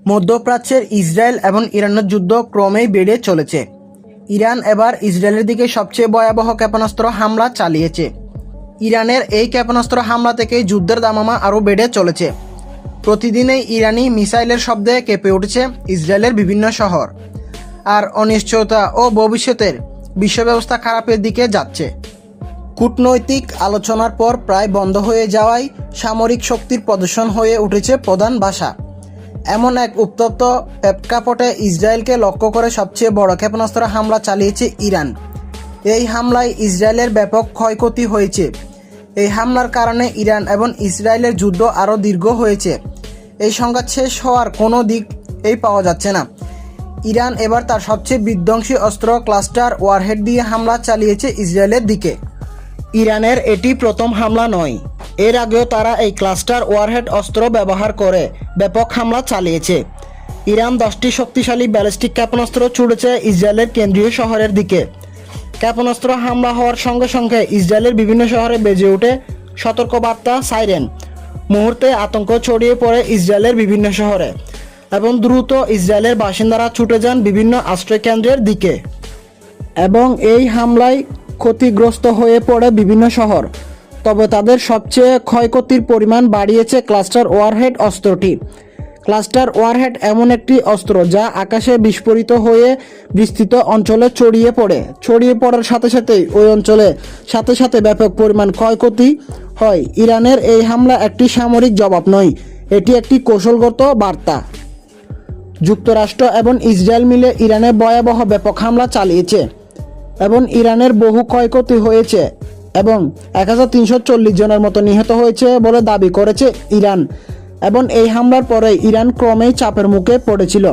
মধ্যপ্রাচ্যের ইসরায়েল এবং ইরানের যুদ্ধ ক্রমেই বেড়ে চলেছে। ইরান এবার ইসরায়েলের দিকে সবচেয়ে ভয়াবহ ক্ষেপণাস্ত্র হামলা চালিয়েছে। ইরানের এই ক্ষেপণাস্ত্র হামলা থেকেই যুদ্ধের দামামা আরও বেড়ে চলেছে। প্রতিদিনই ইরানি মিসাইলের শব্দে কেঁপে উঠেছে ইসরায়েলের বিভিন্ন শহর, আর অনিশ্চয়তা ও ভবিষ্যতের বিশ্ব ব্যবস্থা খারাপের দিকে যাচ্ছে। কূটনৈতিক আলোচনার পর প্রায় বন্ধ হয়ে যাওয়ায় সামরিক শক্তির প্রদর্শন হয়ে উঠেছে প্রধান ভাষা। এমন এক উত্তপ্ত প্রেক্ষাপটে ইসরায়েলকে লক্ষ্য করে সবচেয়ে বড় ক্ষেপণাস্ত্র হামলা চালিয়েছে ইরান। এই হামলায় ইসরায়েলের ব্যাপক ক্ষয়ক্ষতি হয়েছে। এই হামলার কারণে ইরান এবং ইসরায়েলের যুদ্ধ আরও দীর্ঘ হয়েছে। এই সংঘাত শেষ হওয়ার কোনো দিক পাওয়া যাচ্ছে না। ইরান এবার তার সবচেয়ে বিধ্বংসী অস্ত্র ক্লাস্টার ওয়ারহেড দিয়ে হামলা চালিয়েছে ইসরায়েলের দিকে। ইরানের এটি প্রথম হামলা নয়। এর আগেও তারা এই ক্লাস্টার ওয়ারহেড অস্ত্র ব্যবহার করে ব্যাপক হামলা চালিয়েছে। ইরান 10টি শক্তিশালী ব্যালিস্টিক ক্ষেপণাস্ত্র ছুড়েছে ইসরায়েলের কেন্দ্রীয় শহরের দিকে। ক্ষেপণাস্ত্র হামলা হওয়ার সঙ্গে সঙ্গে ইসরায়েলের বিভিন্ন শহরে বেজে ওঠে সতর্কবার্তা সাইরেন। মুহূর্তে আতঙ্ক ছড়িয়ে পড়ে ইসরায়েলের বিভিন্ন শহরে এবং দ্রুত ইসরায়েলের বাসিন্দারা ছুটে যান বিভিন্ন আশ্রয়কেন্দ্রের দিকে। এবং এই হামলায় ক্ষতিগ্রস্ত হয়ে পড়ে বিভিন্ন শহর। তবে তাদের সবচেয়ে ক্ষয়ক্ষতির পরিমাণ বাড়িয়েছে ক্লাস্টার ওয়ারহেড অস্ত্রটি। ক্লাস্টার ওয়ারহেড এমন একটি অস্ত্র যা আকাশে বিস্ফোরিত হয়ে বিস্তৃত অঞ্চলে ছড়িয়ে পড়ার সাথে সাথেই ওই অঞ্চলে সাথে ব্যাপক পরিমাণ ক্ষয়ক্ষতি হয়। ইরানের এই হামলা একটি সামরিক জবাব নয়, এটি একটি কৌশলগত বার্তা। যুক্তরাষ্ট্র এবং ইসরায়েল মিলে ইরানে ভয়াবহ ব্যাপক হামলা চালিয়েছে এবং ইরানের বহু ক্ষয়ক্ষতি হয়েছে এবং 1340 জনের মতো নিহত হয়েছে বলে দাবি করেছে ইরান। এবং এই হামলার পরে ইরান ক্রমেই চাপের মুখে পড়েছিল।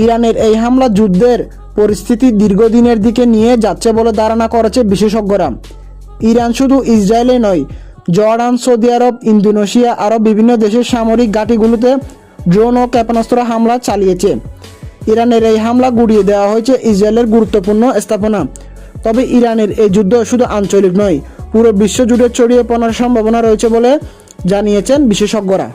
ইরানের এই হামলা যুদ্ধের পরিস্থিতি দীর্ঘদিনের দিকে নিয়ে যাচ্ছে বলে ধারণা করেছে বিশেষজ্ঞরা। ইরান শুধু ইসরায়েলে নয়, জর্ডান, সৌদি আরব, ইন্দোনেশিয়া আরও বিভিন্ন দেশের সামরিক ঘাঁটিগুলোতে ড্রোন ও ক্ষেপণাস্ত্র হামলা চালিয়েছে। ইরানের এই হামলা গুড়িয়ে দেওয়া হয়েছে ইসরায়েলের গুরুত্বপূর্ণ স্থাপনা। তবে ইরানের এই যুদ্ধ শুধু আঞ্চলিক নয়, পুরো বিশ্ব জুড়ে ছড়িয়ে পড়ার সম্ভাবনা রয়েছে বলে জানিয়েছেন বিশেষজ্ঞরা।